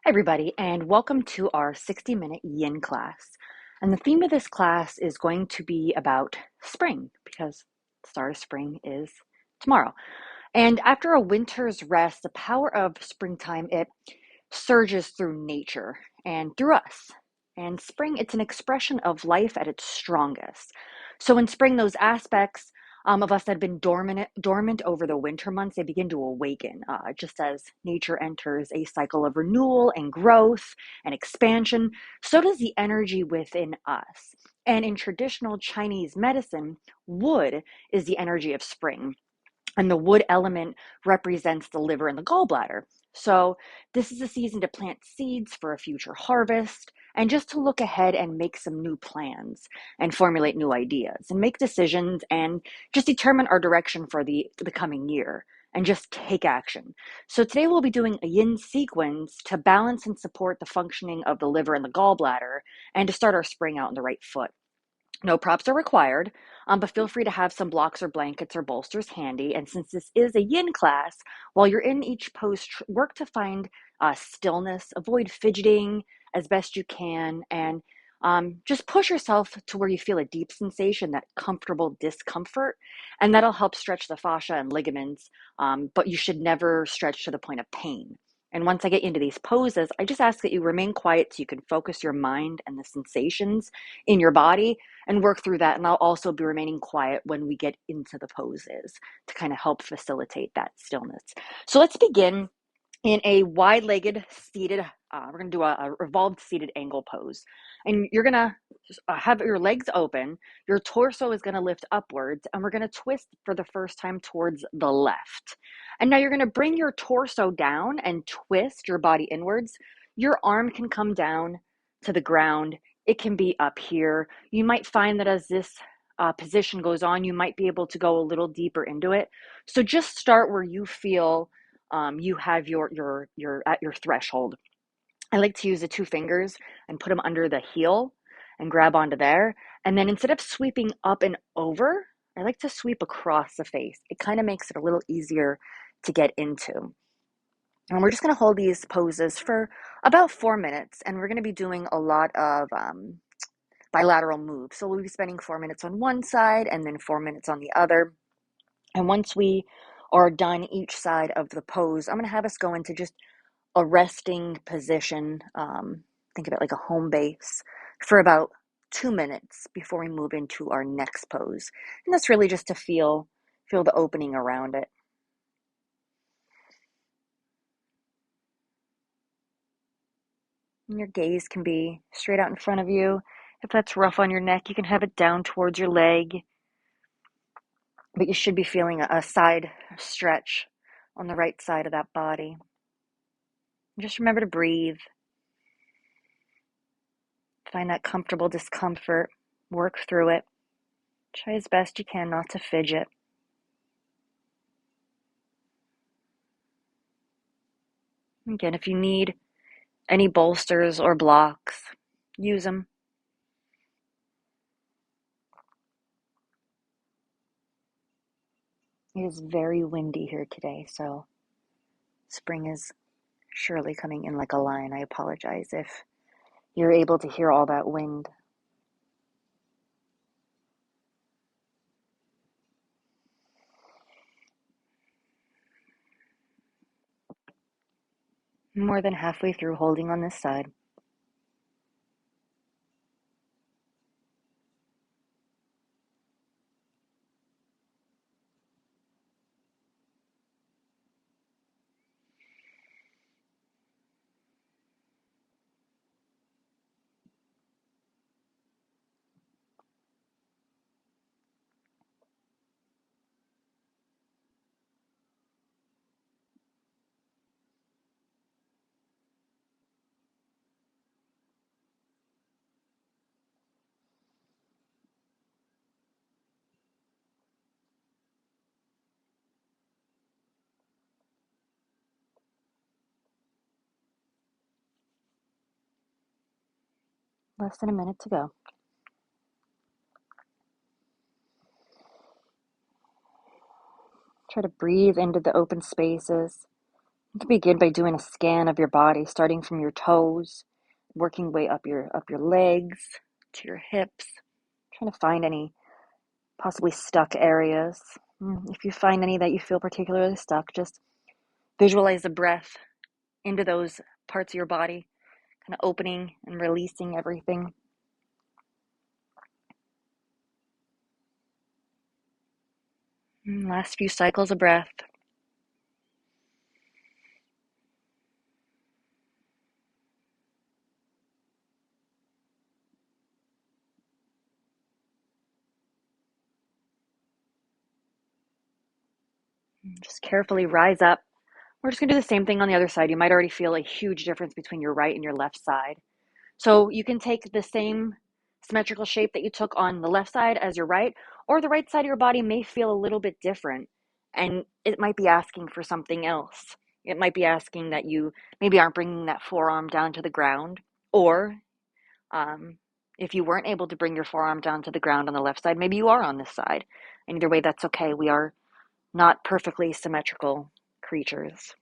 Hi, everybody, and welcome to our 60-minute yin class. And the theme of this class is going to be about spring because the start of spring is tomorrow. And after a winter's rest, the power of springtime, it surges through nature and through us. And spring, it's an expression of life at its strongest. So in spring, those aspects of us that have been dormant over the winter months, they begin to awaken, just as nature enters a cycle of renewal and growth and expansion. So does the energy within us. And in traditional Chinese medicine, wood is the energy of spring. And the wood element represents the liver and the gallbladder. So, this is a season to plant seeds for a future harvest and just to look ahead and make some new plans and formulate new ideas and make decisions and just determine our direction for the coming year and just take action. So, today we'll be doing a yin sequence to balance and support the functioning of the liver and the gallbladder and to start our spring out on the right foot. No props are required, but feel free to have some blocks or blankets or bolsters handy. And since this is a yin class, while you're in each pose, work to find stillness, avoid fidgeting as best you can, and just push yourself to where you feel a deep sensation, that comfortable discomfort, and that'll help stretch the fascia and ligaments. But you should never stretch to the point of pain. And once I get into these poses, I just ask that you remain quiet so you can focus your mind and the sensations in your body and work through that. And I'll also be remaining quiet when we get into the poses to kind of help facilitate that stillness. So let's begin in a wide-legged seated, we're going to do a revolved seated angle pose. And you're going to have your legs open, your torso is going to lift upwards, and we're going to twist for the first time towards the left. And now you're going to bring your torso down and twist your body inwards. Your arm can come down to the ground. It can be up here. You might find that as this position goes on, you might be able to go a little deeper into it. So just start where you feel you have your at your threshold. I like to use the two fingers and put them under the heel and grab onto there. And then instead of sweeping up and over, I like to sweep across the face. It kind of makes it a little easier to get into. And we're just going to hold these poses for about 4 minutes. And we're going to be doing a lot of bilateral moves. So we'll be spending 4 minutes on one side and then 4 minutes on the other. And once we are done each side of the pose, I'm going to have us go into just a resting position. Think of it like a home base for about 2 minutes before we move into our next pose. And that's really just to feel the opening around it. And your gaze can be straight out in front of you. If that's rough on your neck, you can have it down towards your leg. But you should be feeling a side stretch on the right side of that body. And just remember to breathe. Find that comfortable discomfort. Work through it. Try as best you can not to fidget. Again, if you need any bolsters or blocks, use them. It is very windy here today, so spring is surely coming in like a lion. I apologize if you're able to hear all that wind. More than halfway through holding on this side. Less than a minute to go. Try to breathe into the open spaces. You can begin by doing a scan of your body, starting from your toes, working way up your legs to your hips, trying to find any possibly stuck areas. If you find any that you feel particularly stuck, just visualize the breath into those parts of your body, kind of opening and releasing everything. Last few cycles of breath. Just carefully rise up. We're just going to do the same thing on the other side. You might already feel a huge difference between your right and your left side. So you can take the same symmetrical shape that you took on the left side as your right, or the right side of your body may feel a little bit different, and it might be asking for something else. It might be asking that you maybe aren't bringing that forearm down to the ground, or if you weren't able to bring your forearm down to the ground on the left side, maybe you are on this side. And either way, that's okay. We are not perfectly symmetrical creatures.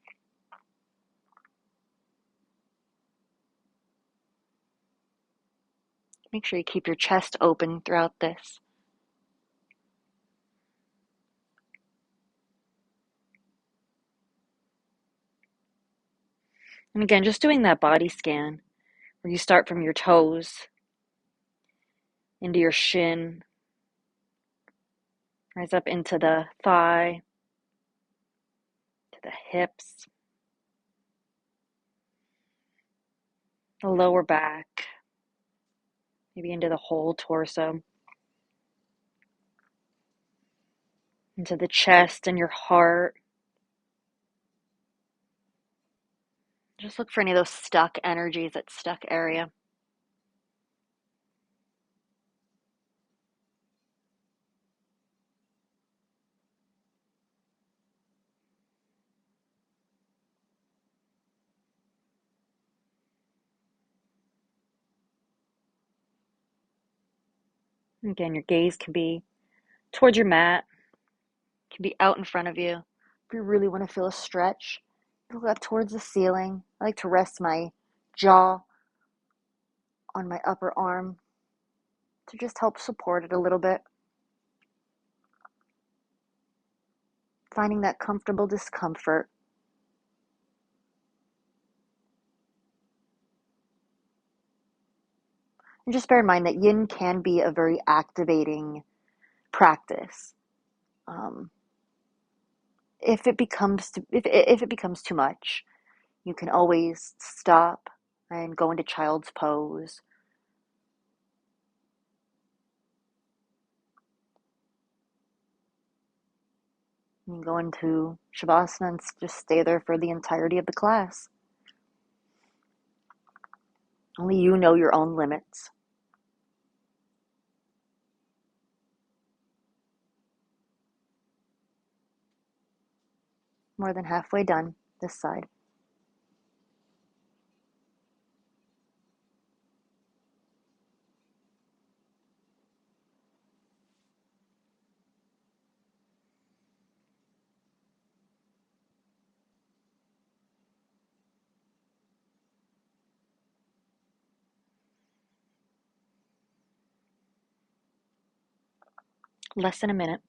Make sure you keep your chest open throughout this. And again, just doing that body scan where you start from your toes into your shin, rise up into the thigh, to the hips, the lower back, maybe into the whole torso, into the chest and your heart. Just look for any of those stuck energies, that stuck area. Again, your gaze can be towards your mat, can be out in front of you. If you really want to feel a stretch, look up towards the ceiling. I like to rest my jaw on my upper arm to just help support it a little bit. Finding that comfortable discomfort. And just bear in mind that yin can be a very activating practice. Um, if it becomes too much, you can always stop and go into child's pose. You can go into shavasana and just stay there for the entirety of the class. Only you know your own limits. More than halfway done this side. Less than a minute.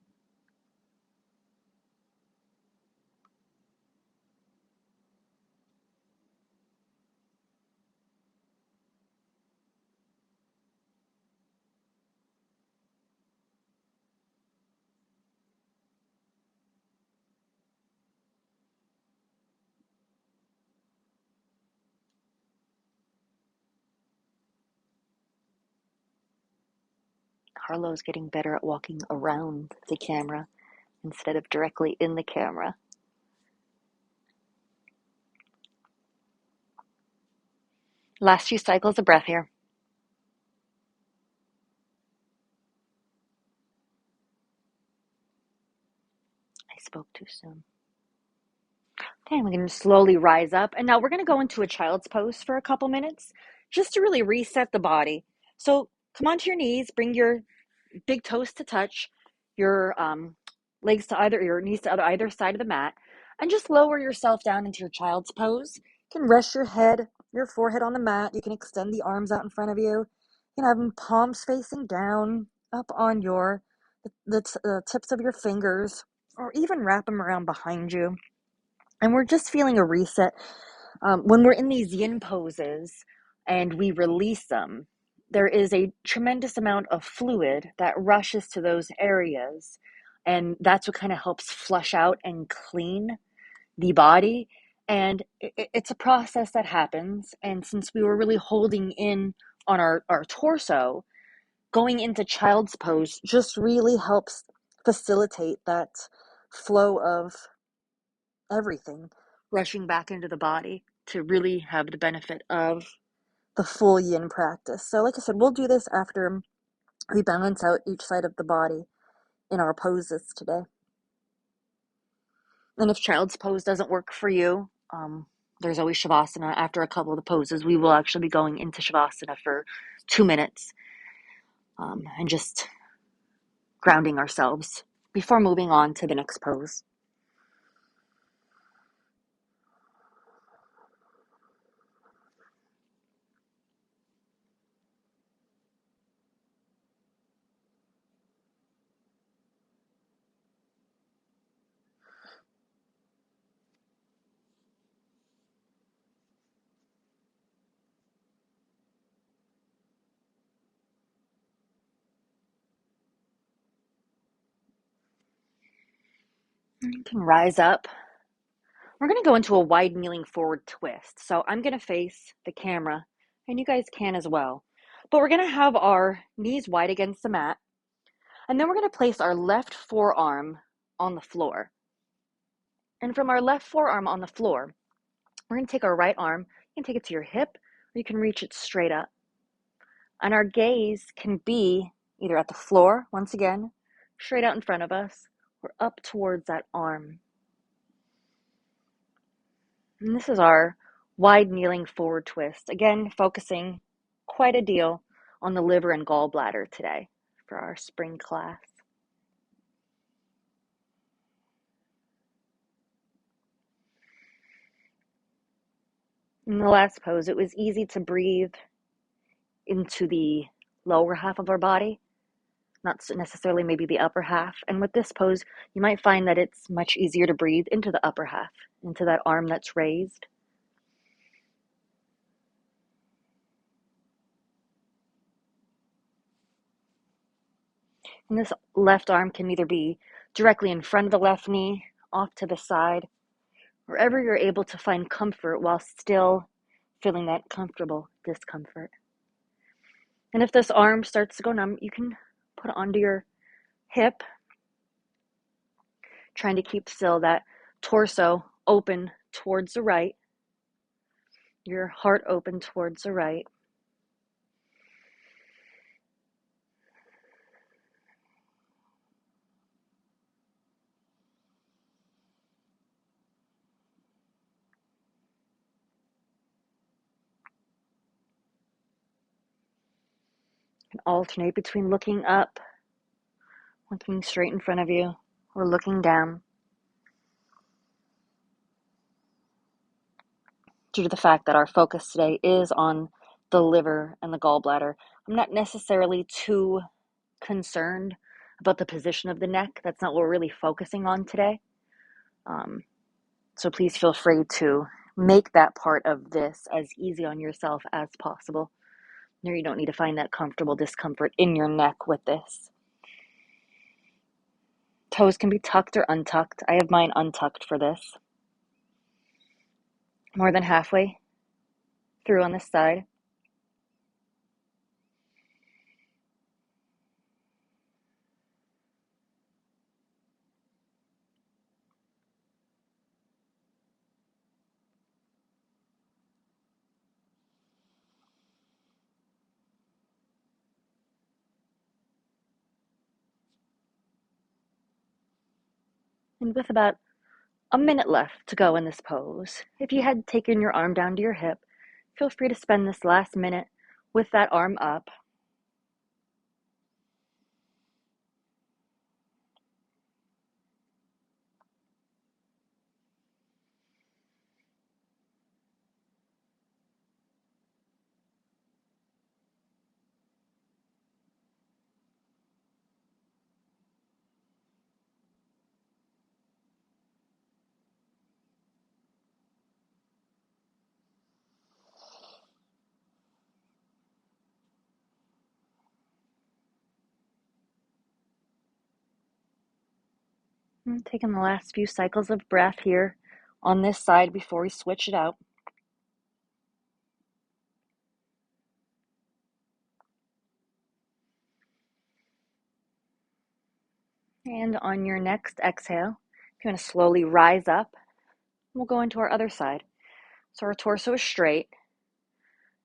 Harlow's getting better at walking around the camera instead of directly in the camera. Last few cycles of breath here. I spoke too soon. Okay, we're going to slowly rise up. And now we're going to go into a child's pose for a couple minutes just to really reset the body. So come onto your knees, bring your big toes to touch, your legs to either, your knees to either side of the mat. and just lower yourself down into your child's pose. You can rest your forehead on the mat. You can extend the arms out in front of you. You can have them palms facing down, up on the tips of your fingers, or even wrap them around behind you. And we're just feeling a reset. When we're in these yin poses and we release them, there is a tremendous amount of fluid that rushes to those areas. And that's what kind of helps flush out and clean the body. And it's a process that happens. And since we were really holding in on our torso, going into child's pose just really helps facilitate that flow of everything rushing back into the body to really have the benefit of the full yin practice. So like I said, we'll do this after we balance out each side of the body in our poses today. And if child's pose doesn't work for you, there's always Shavasana. After a couple of the poses, we will actually be going into Shavasana for 2 minutes and just grounding ourselves before moving on to the next pose. You can rise up. We're going to go into a wide kneeling forward twist. So I'm going to face the camera, and you guys can as well. But we're going to have our knees wide against the mat, and then we're going to place our left forearm on the floor. And from our left forearm on the floor, we're going to take our right arm, you can take it to your hip, or you can reach it straight up. And our gaze can be either at the floor, once again, straight out in front of us, or up towards that arm. And this is our wide kneeling forward twist. Again, focusing quite a deal on the liver and gallbladder today for our spring class. In the last pose, it was easy to breathe into the lower half of our body, not necessarily maybe the upper half. And with this pose, you might find that it's much easier to breathe into the upper half, into that arm that's raised. And this left arm can either be directly in front of the left knee, off to the side, wherever you're able to find comfort while still feeling that comfortable discomfort. And if this arm starts to go numb, you can put it onto your hip, trying to keep still that torso open towards the right, your heart open towards the right. And alternate between looking up, looking straight in front of you, or looking down. Due to the fact that our focus today is on the liver and the gallbladder, I'm not necessarily too concerned about the position of the neck. That's not what we're really focusing on today. So please feel free to make that part of this as easy on yourself as possible. No, you don't need to find that comfortable discomfort in your neck with this. Toes can be tucked or untucked. I have mine untucked for this. More than halfway through on this side. And with about a minute left to go in this pose, if you had taken your arm down to your hip, feel free to spend this last minute with that arm up. And taking the last few cycles of breath here on this side before we switch it out. And on your next exhale, you're going to slowly rise up. We'll go into our other side. So our torso is straight,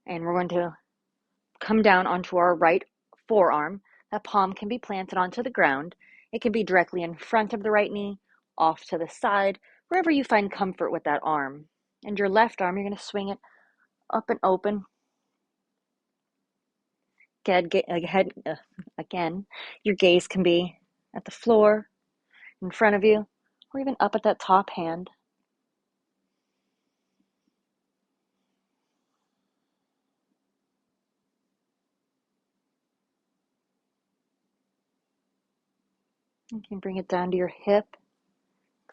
and we're going to come down onto our right forearm. That palm can be planted onto the ground. It can be directly in front of the right knee, off to the side, wherever you find comfort with that arm. And your left arm, you're going to swing it up and open. Again, your gaze can be at the floor, in front of you, or even up at that top hand. You can bring it down to your hip.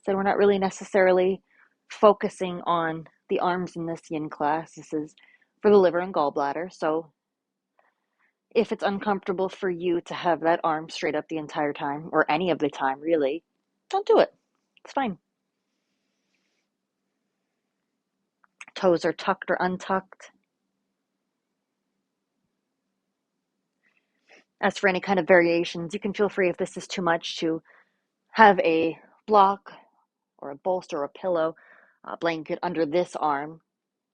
So we're not really necessarily focusing on the arms in this yin class. This is for the liver and gallbladder. So if it's uncomfortable for you to have that arm straight up the entire time, or any of the time really, don't do it. It's fine. Toes are tucked or untucked. As for any kind of variations, you can feel free, if this is too much, to have a block or a bolster or a pillow, a blanket under this arm,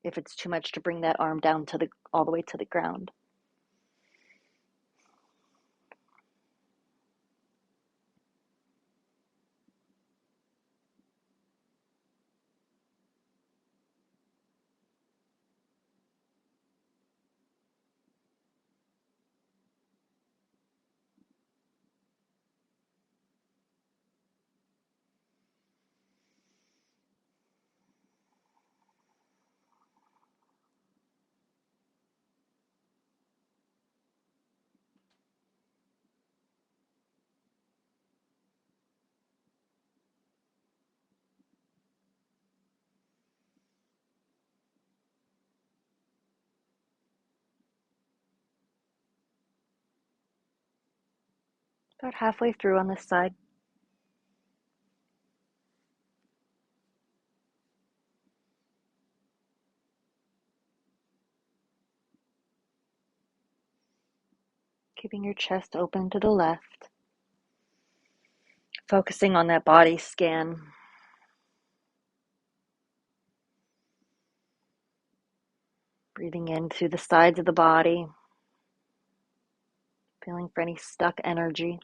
if it's too much to bring that arm down to all the way to the ground. About halfway through on this side. Keeping your chest open to the left. Focusing on that body scan. Breathing in through the sides of the body. Feeling for any stuck energy.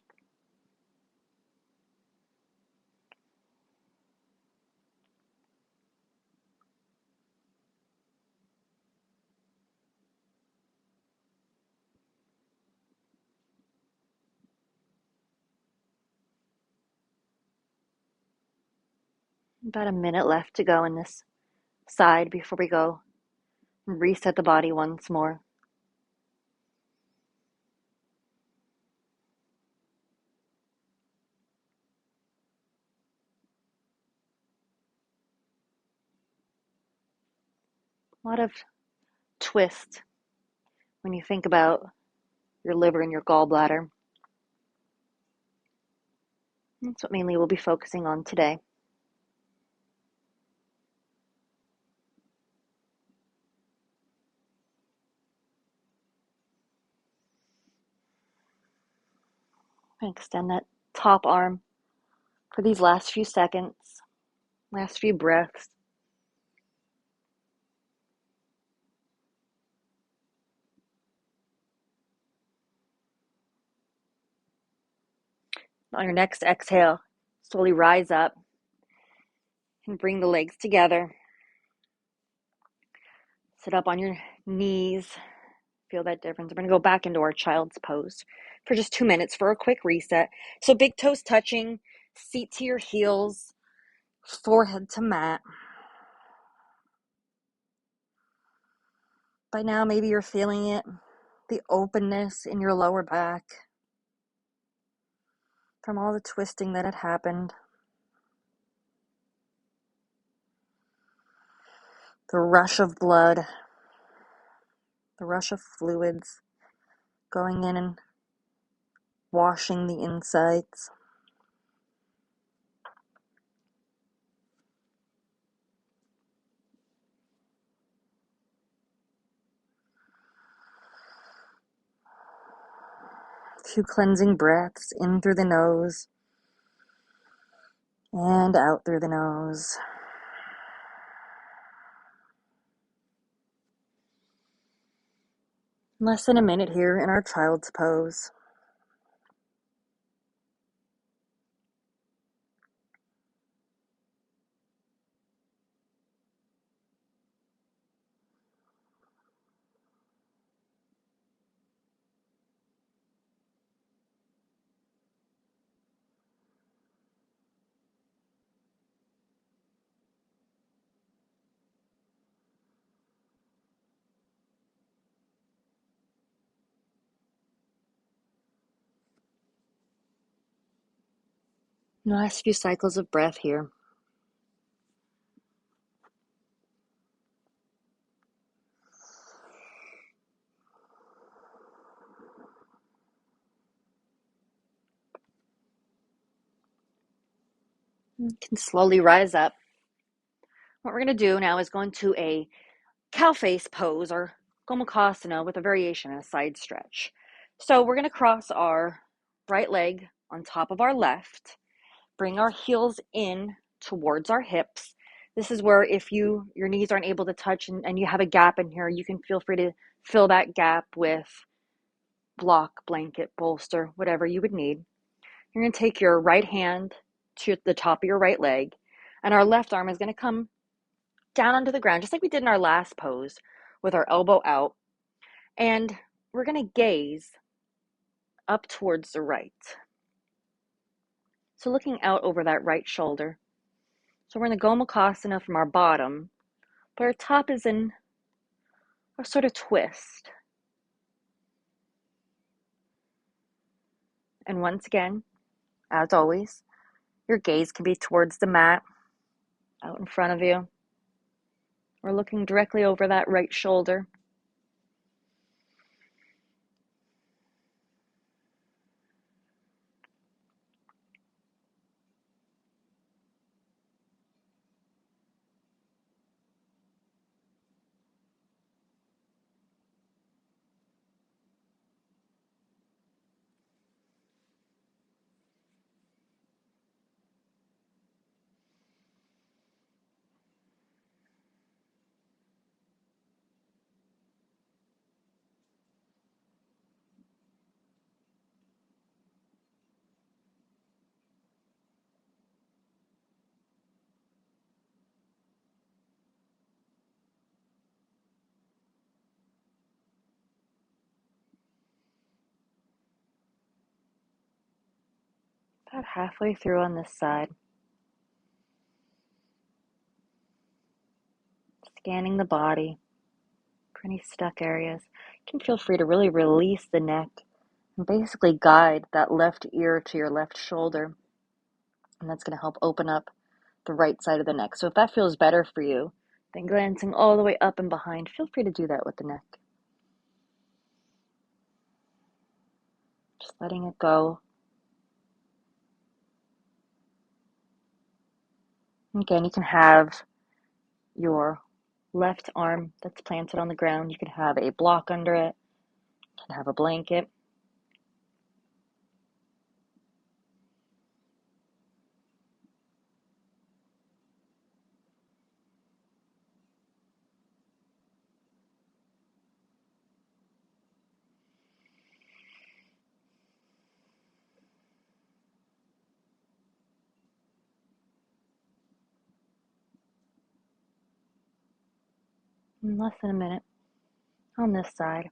About a minute left to go in this side before we go and reset the body once more. A lot of twist when you think about your liver and your gallbladder. That's what mainly we'll be focusing on today. Extend that top arm for these last few seconds, last few breaths. On your next exhale, slowly rise up and bring the legs together. Sit up on your knees. Feel that difference. We're going to go back into our child's pose for just 2 minutes for a quick reset. So big toes touching, seat to your heels, forehead to mat. By now, maybe you're feeling it, the openness in your lower back from all the twisting that had happened. The rush of blood, the rush of fluids going in and washing the insides. A few cleansing breaths in through the nose and out through the nose. Less than a minute here in our child's pose. Last few cycles of breath here. You can slowly rise up. What we're going to do now is go into a cow face pose or gomukhasana with a variation and a side stretch. So we're going to cross our right leg on top of our left, bring our heels in towards our hips. This is where if your knees aren't able to touch and you have a gap in here, you can feel free to fill that gap with block, blanket, bolster, whatever you would need. You're going to take your right hand to the top of your right leg, and our left arm is going to come down onto the ground, just like we did in our last pose, with our elbow out. And we're going to gaze up towards the right. So looking out over that right shoulder. So we're in the gomukhasana from our bottom, but our top is in a sort of twist. And once again, as always, your gaze can be towards the mat, out in front of you. We're looking directly over that right shoulder. About halfway through on this side. Scanning the body for any stuck areas. You can feel free to really release the neck and basically guide that left ear to your left shoulder. And that's going to help open up the right side of the neck. So if that feels better for you, then glancing all the way up and behind, feel free to do that with the neck. Just letting it go. Again, you can have your left arm that's planted on the ground. You can have a block under it. You can have a blanket. In less than a minute on this side.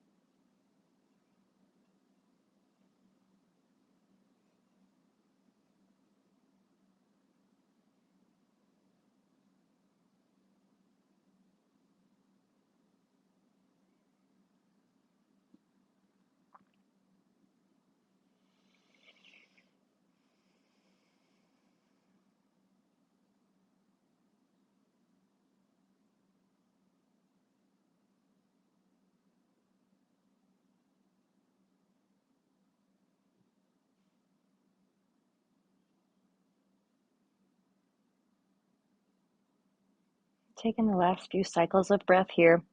Taking the last few cycles of breath here.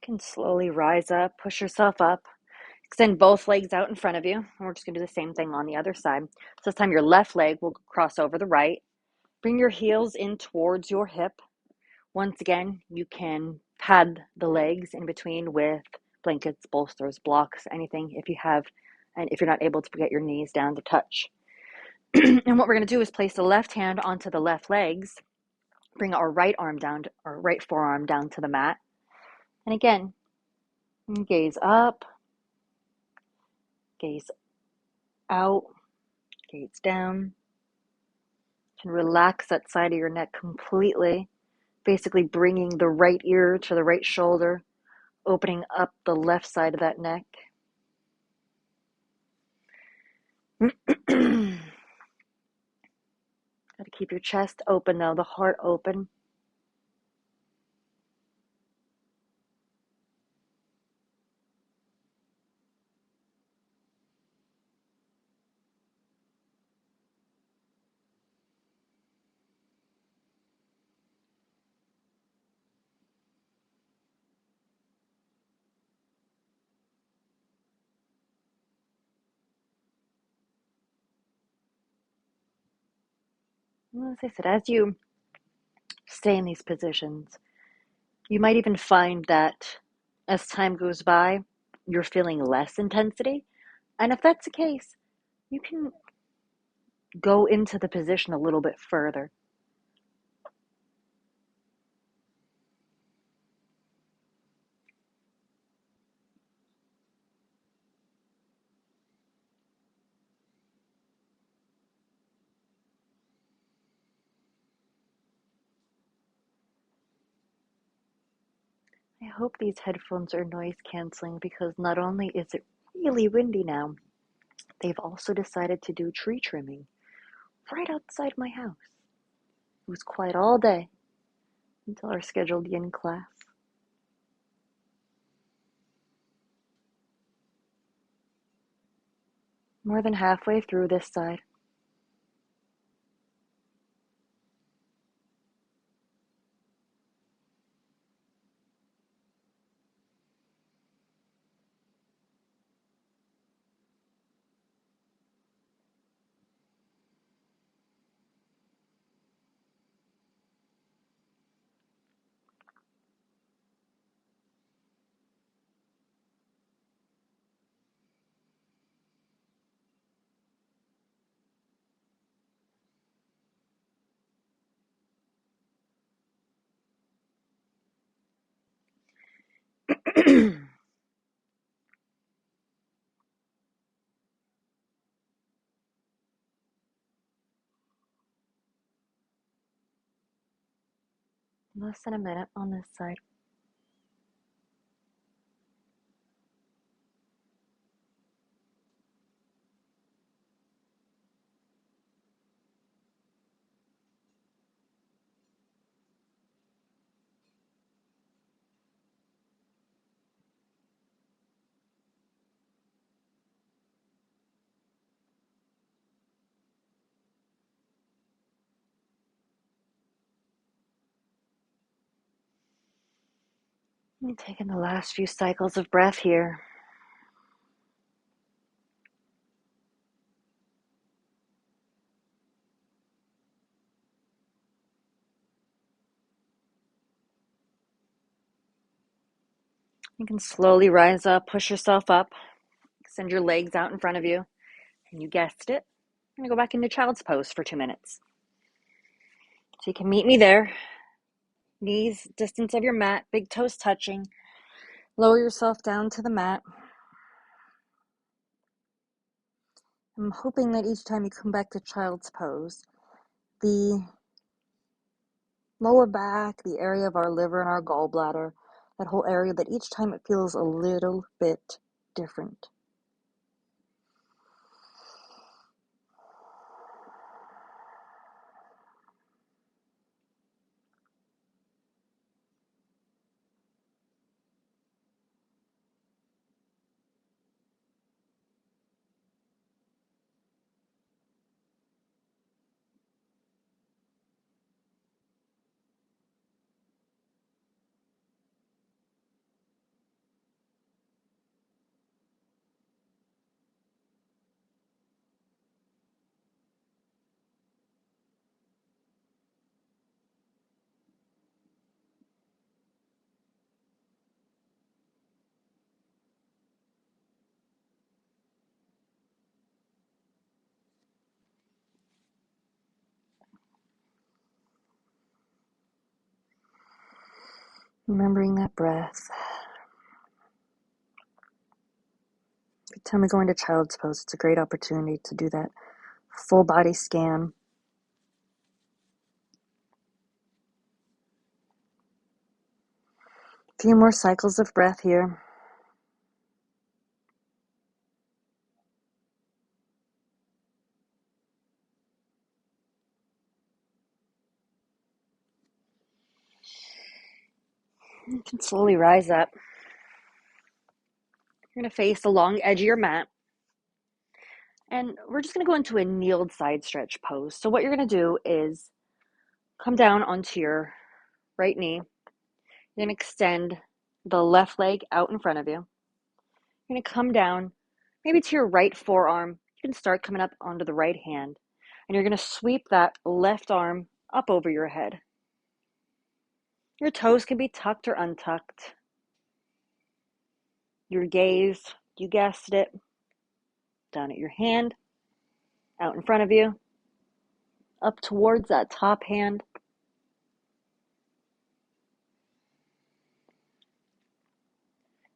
can slowly rise up, push yourself up, extend both legs out in front of you. And we're just going to do the same thing on the other side. So this time your left leg will cross over the right. Bring your heels in towards your hip. Once again, you can pad the legs in between with blankets, bolsters, blocks, anything if you have, and if you're not able to get your knees down to touch. And what we're going to do is place the left hand onto the left legs, bring our right arm down, or right forearm down to the mat. And again, gaze up, gaze out, gaze down. You can relax that side of your neck completely, basically bringing the right ear to the right shoulder, opening up the left side of that neck. Got to keep your chest open though, the heart open. As I said, as you stay in these positions, you might even find that as time goes by, you're feeling less intensity. And if that's the case, you can go into the position a little bit further. I hope these headphones are noise canceling because not only is it really windy now, they've also decided to do tree trimming right outside my house. It was quiet all day until our scheduled yin class. More than halfway through this side. Less than a minute on this side. And taking the last few cycles of breath here. You can slowly rise up, push yourself up, extend your legs out in front of you, and you guessed it, I'm going to go back into child's pose for 2 minutes. So you can meet me there. Knees distance of your mat, big toes touching. Lower yourself down to the mat. I'm hoping that each time you come back to child's pose, the lower back, the area of our liver and our gallbladder, that whole area, that each time it feels a little bit different. Remembering that breath. Every time we go into child's pose, it's a great opportunity to do that full body scan. A few more cycles of breath here. You can slowly rise up. You're going to face the long edge of your mat. And we're just going to go into a kneeled side stretch pose. So what you're going to do is come down onto your right knee. You're going to extend the left leg out in front of you. You're going to come down maybe to your right forearm. You can start coming up onto the right hand. And you're going to sweep that left arm up over your head. Your toes can be tucked or untucked. Your gaze, you guessed it, down at your hand, out in front of you, up towards that top hand.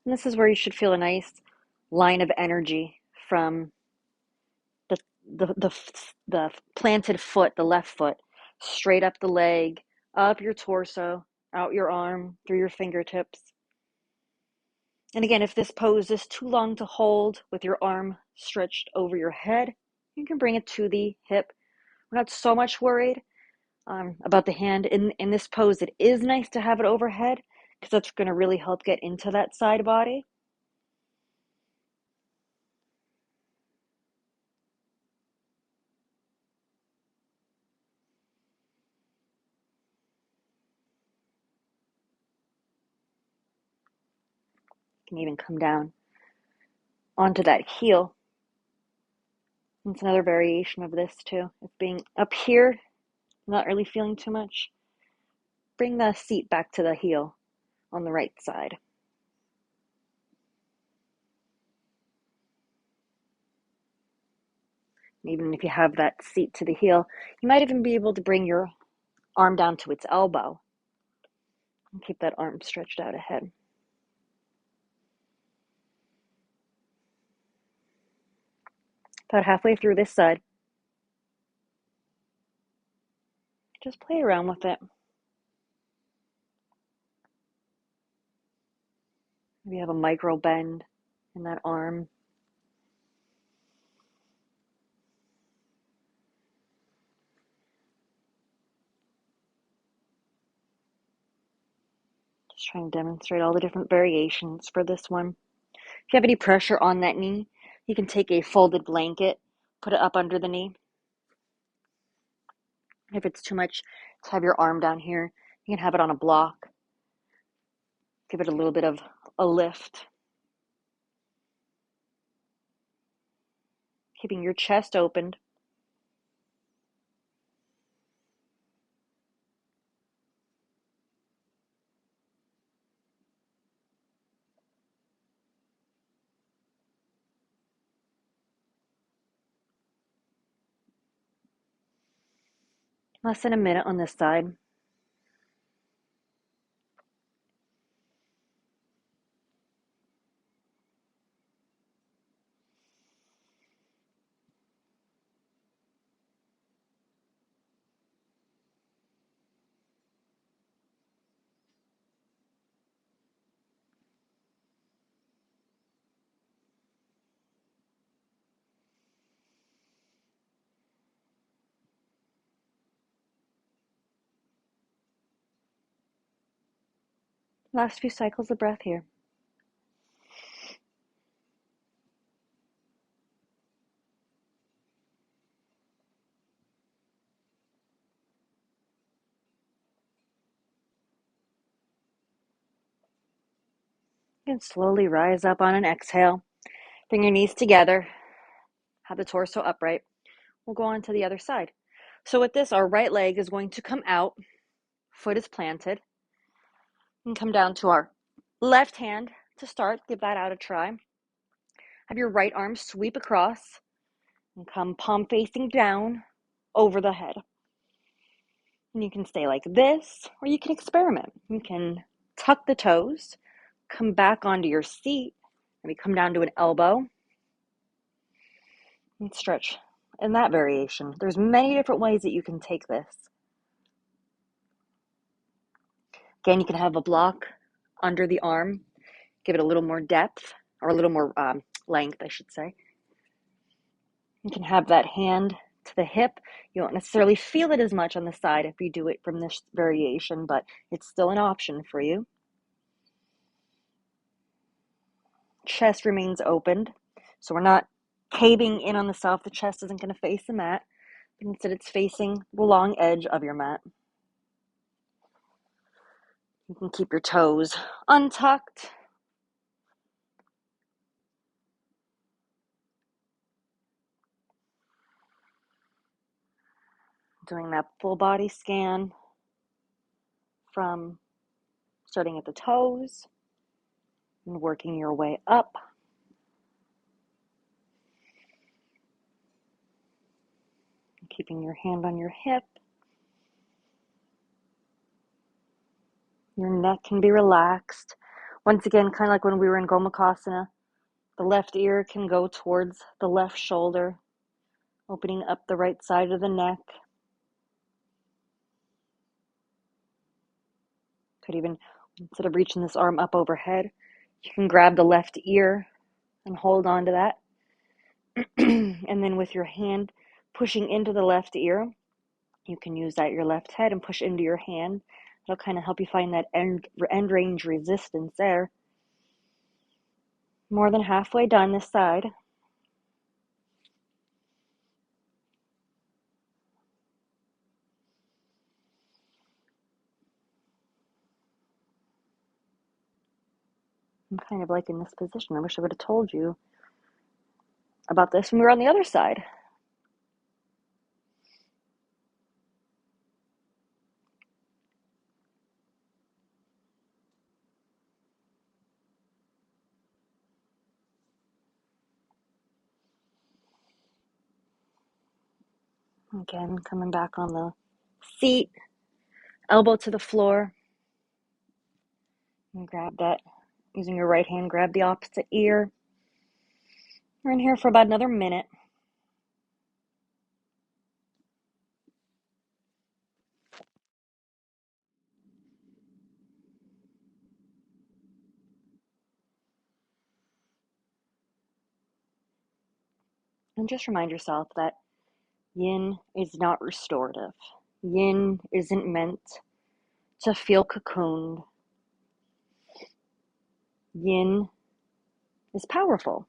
And this is where you should feel a nice line of energy from the, the planted foot, the left foot, straight up the leg, up your torso, out your arm, through your fingertips. And again, if this pose is too long to hold with your arm stretched over your head, you can bring it to the hip. We're not so much worried about the hand. In this pose, it is nice to have it overhead because that's going to really help get into that side body. You can even come down onto that heel. It's another variation of this too. It's being up here, not really feeling too much. Bring the seat back to the heel on the right side. Even if you have that seat to the heel, you might even be able to bring your arm down to its elbow and keep that arm stretched out ahead. About halfway through this side, just play around with it. Maybe have a micro bend in that arm. Just trying to demonstrate all the different variations for this one. If you have any pressure on that knee, you can take a folded blanket, put it up under the knee. If it's too much to have your arm down here, you can have it on a block. Give it a little bit of a lift. Keeping your chest opened. Less than a minute on this side. Last few cycles of breath here. You can slowly rise up on an exhale. Bring your knees together. Have the torso upright. We'll go on to the other side. So with this, our right leg is going to come out. Foot is planted. And come down to our left hand to start. Give that out a try. Have your right arm sweep across and come palm facing down over the head. And you can stay like this, or you can experiment. You can tuck the toes, come back onto your seat, maybe come down to an elbow, and stretch in that variation. There's many different ways that you can take this. Again, you can have a block under the arm, give it a little more depth, or a little more length, I should say. You can have that hand to the hip. You won't necessarily feel it as much on the side if you do it from this variation, but it's still an option for you. Chest remains opened, so we're not caving in on the self. The chest isn't going to face the mat, but instead it's facing the long edge of your mat. You can keep your toes untucked. Doing that full body scan from starting at the toes and working your way up. Keeping your hand on your hip. Your neck can be relaxed. Once again, kind of like when we were in Gomukhasana, the left ear can go towards the left shoulder, opening up the right side of the neck. Could even, instead of reaching this arm up overhead, you can grab the left ear and hold on to that. And then with your hand pushing into the left ear, you can use that your left head and push into your hand. It'll kind of help you find that end range resistance there. More than halfway done this side. I'm kind of liking this position. I wish I would have told you about this when we were on the other side. Again, coming back on the seat, elbow to the floor. And grab that, using your right hand, grab the opposite ear. We're in here for about another minute. And just remind yourself that yin is not restorative. Yin isn't meant to feel cocooned. Yin is powerful.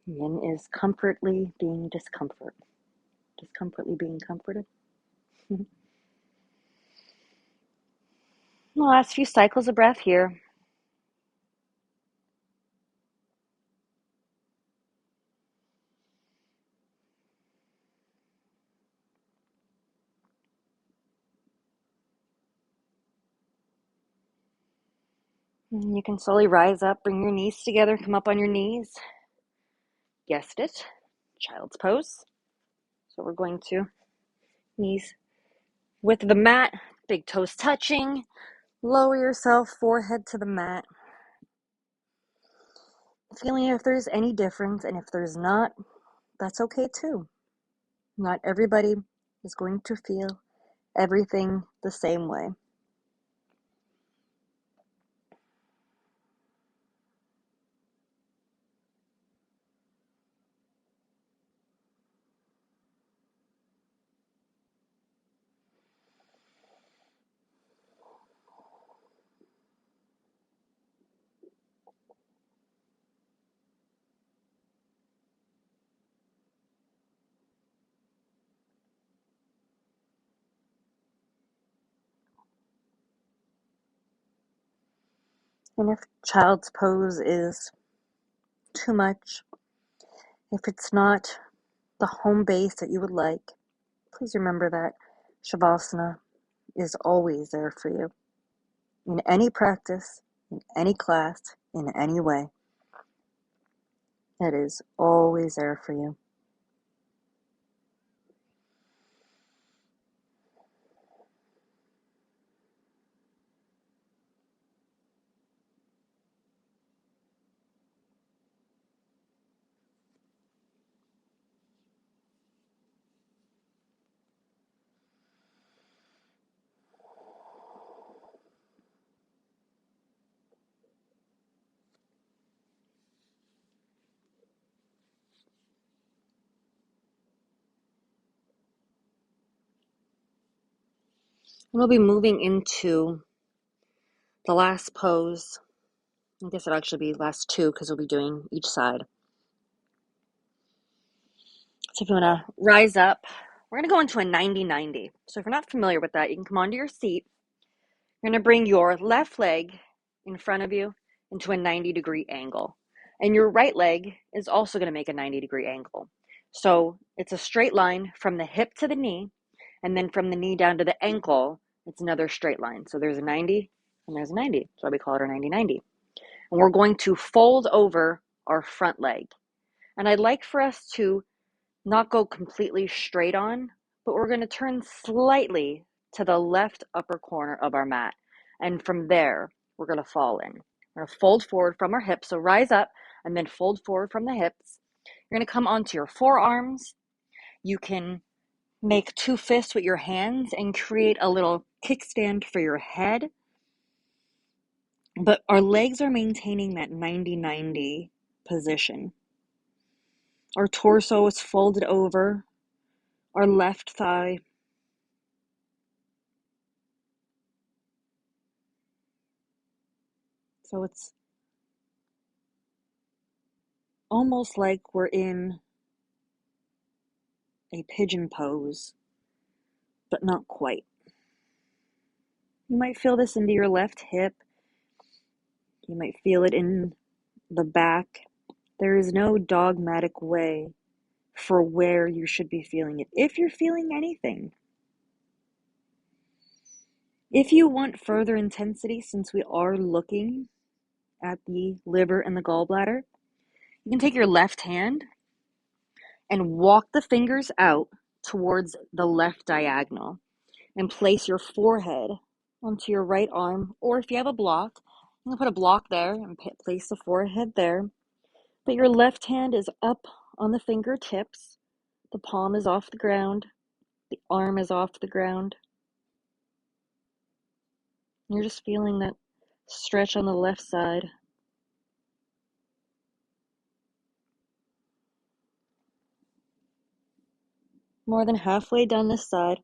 Yin is comfortably being discomfort. Discomfortably being comforted. The last few cycles of breath here. And you can slowly rise up, bring your knees together, come up on your knees. Guessed it, child's pose. So we're going to knees width of the mat, big toes touching. Lower yourself, forehead to the mat. Feeling if there's any difference, and if there's not, that's okay too. Not everybody is going to feel everything the same way. And if child's pose is too much, if it's not the home base that you would like, please remember that Shavasana is always there for you. In any practice, in any class, in any way. It is always there for you. we'll be moving into the last pose. I guess it'll actually be last two because we'll be doing each side. So if you want to rise up, we're going to go into a 90-90. So if you're not familiar with that, you can come onto your seat. You're going to bring your left leg in front of you into a 90-degree angle. And your right leg is also going to make a 90-degree angle. So it's a straight line from the hip to the knee, and then from the knee down to the ankle, it's another straight line. So there's a 90 and there's a 90. So we call it our 90-90. And we're going to fold over our front leg. And I'd like for us to not go completely straight on, but we're going to turn slightly to the left upper corner of our mat. And from there, we're going to fall in. We're going to fold forward from our hips. So rise up and then fold forward from the hips. You're going to come onto your forearms. You can make two fists with your hands and create a little kickstand for your head. But our legs are maintaining that 90-90 position. Our torso is folded over. Our left thigh. So it's almost like we're in a pigeon pose, but not quite. You might feel this into your left hip. You might feel it in the back. There is no dogmatic way for where you should be feeling it, if you're feeling anything. If you want further intensity, since we are looking at the liver and the gallbladder, you can take your left hand and walk the fingers out towards the left diagonal and place your forehead onto your right arm, or if you have a block, you can put a block there and place the forehead there. But your left hand is up on the fingertips, the palm is off the ground, the arm is off the ground. You're just feeling that stretch on the left side. More than halfway down this side.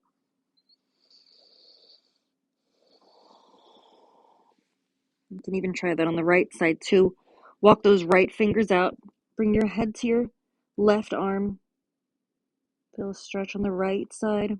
You can even try that on the right side too. Walk those right fingers out. Bring your head to your left arm. Feel a stretch on the right side.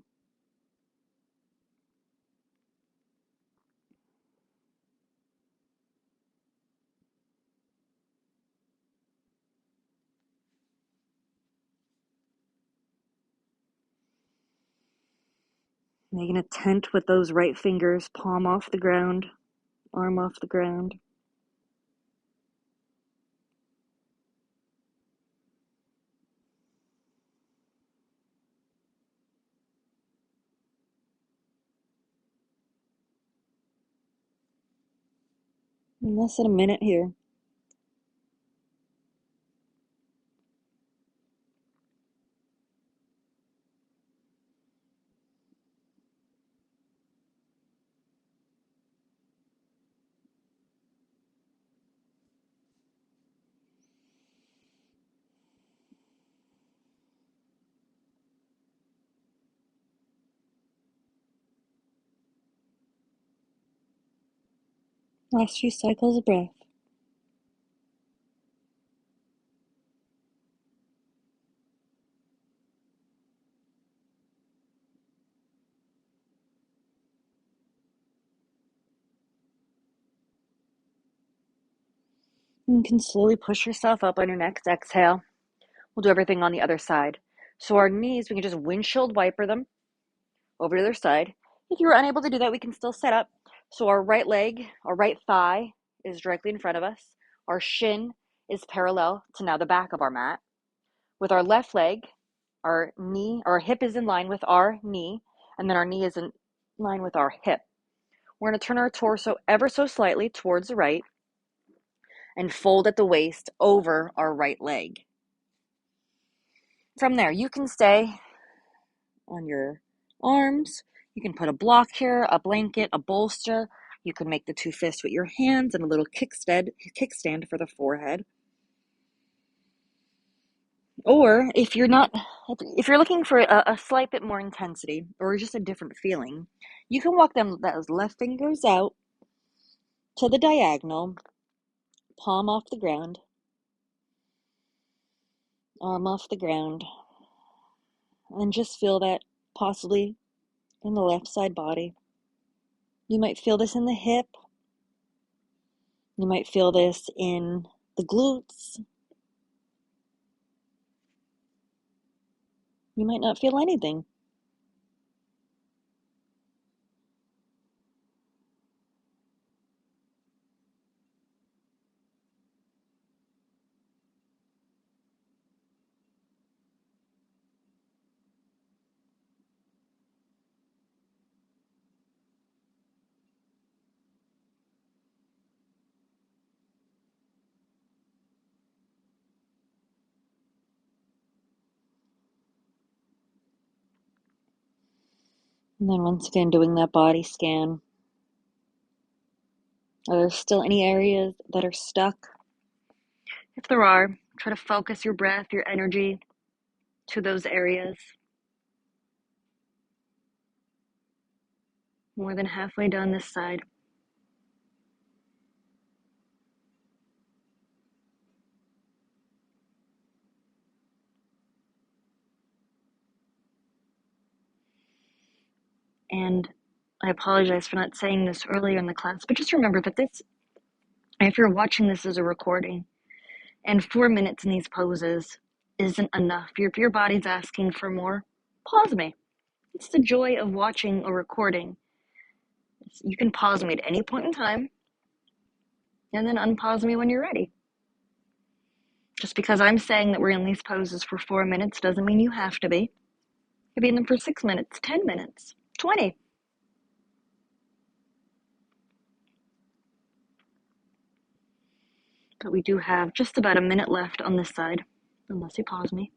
Making a tent with those right fingers, palm off the ground, arm off the ground. In less than a minute here. Last few cycles of breath. You can slowly push yourself up on your next exhale. We'll do everything on the other side. So our knees, we can just windshield wiper them over to their side. If you were unable to do that, we can still sit up. So our right leg, our right thigh is directly in front of us. Our shin is parallel to now the back of our mat. With our left leg, our knee, our hip is in line with our knee, and then our knee is in line with our hip. We're going to turn our torso ever so slightly towards the right and fold at the waist over our right leg. From there, you can stay on your arms. You can put a block here, a blanket, a bolster. You can make the two fists with your hands and a little kickstand for the forehead. Or if you're looking for a slight bit more intensity or just a different feeling, You can walk those left fingers out to the diagonal, palm off the ground, arm off the ground, and just feel that possibly in the left side body. You might feel this in the hip. You might feel this in the glutes. You might not feel anything. And then once again, doing that body scan. Are there still any areas that are stuck? If there are, try to focus your breath, your energy to those areas. More than halfway down this side. And I apologize for not saying this earlier in the class, but just remember that this, if you're watching this as a recording, and 4 minutes in these poses isn't enough. If your body's asking for more, pause me. It's the joy of watching a recording. You can pause me at any point in time, and then unpause me when you're ready. Just because I'm saying that we're in these poses for 4 minutes doesn't mean you have to be. You could be in them for 6 minutes, 10 minutes, 20. But we do have just about a minute left on this side, unless you pause me.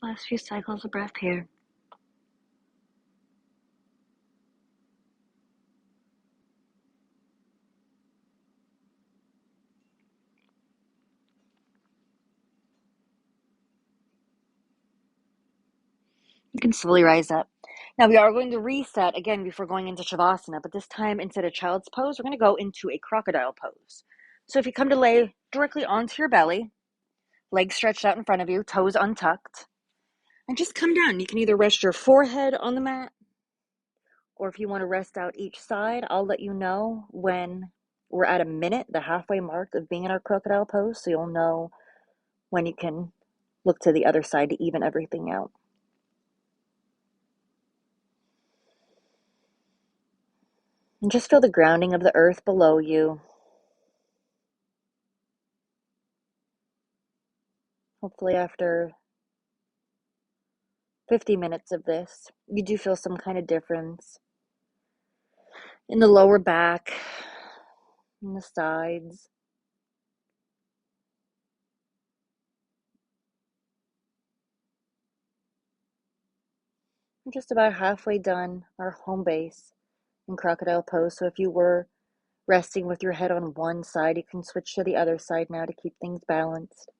Last few cycles of breath here. You can slowly rise up. Now we are going to reset again before going into Shavasana, but this time instead of child's pose, we're going to go into a crocodile pose. So if you come to lay directly onto your belly, legs stretched out in front of you, toes untucked, and just come down. You can either rest your forehead on the mat, or if you want to rest out each side, I'll let you know when we're at a minute, the halfway mark of being in our crocodile pose, so you'll know when you can look to the other side to even everything out. And just feel the grounding of the earth below you. Hopefully after 50 minutes of this, you do feel some kind of difference in the lower back, in the sides. We're just about halfway done our home base in crocodile pose. So if you were resting with your head on one side, you can switch to the other side now to keep things balanced.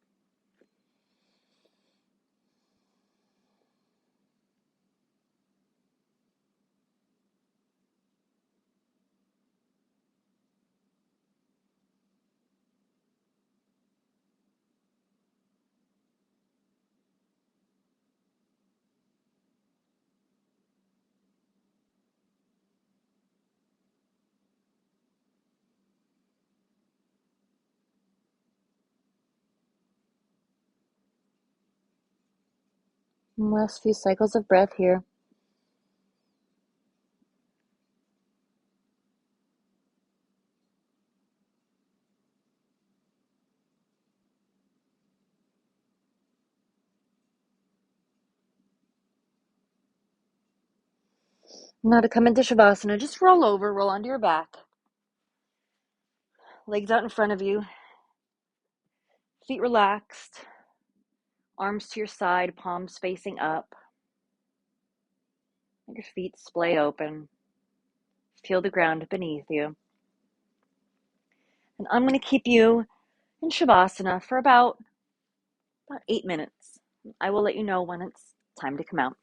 And last few cycles of breath here. Now to come into Shavasana, just roll over, roll onto your back. Legs out in front of you. Feet relaxed. Arms to your side, palms facing up. Let your feet splay open. Feel the ground beneath you. And I'm going to keep you in Shavasana for about 8 minutes. I will let you know when it's time to come out.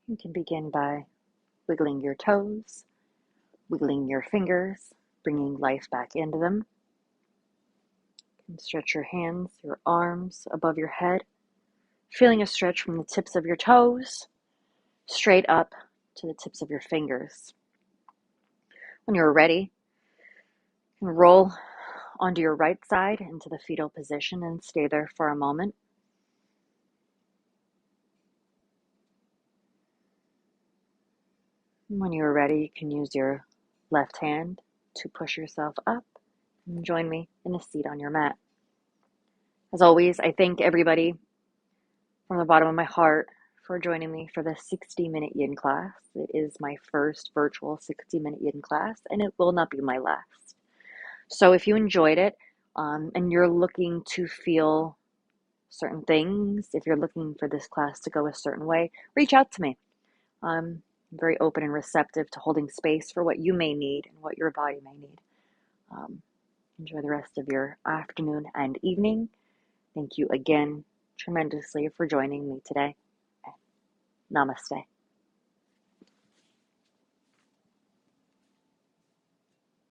You can begin by wiggling your toes, wiggling your fingers, bringing life back into them. You can stretch your hands, your arms above your head, feeling a stretch from the tips of your toes straight up to the tips of your fingers. When you're ready, you can roll onto your right side into the fetal position and stay there for a moment. When you're ready, you can use your left hand to push yourself up and join me in a seat on your mat. As always, I thank everybody from the bottom of my heart for joining me for the 60-minute yin class. It is my first virtual 60-minute yin class, and it will not be my last. So if you enjoyed it and you're looking to feel certain things, if you're looking for this class to go a certain way, reach out to me. I'm very open and receptive to holding space for what you may need and what your body may need. Enjoy the rest of your afternoon and evening. Thank you again tremendously for joining me today. Namaste.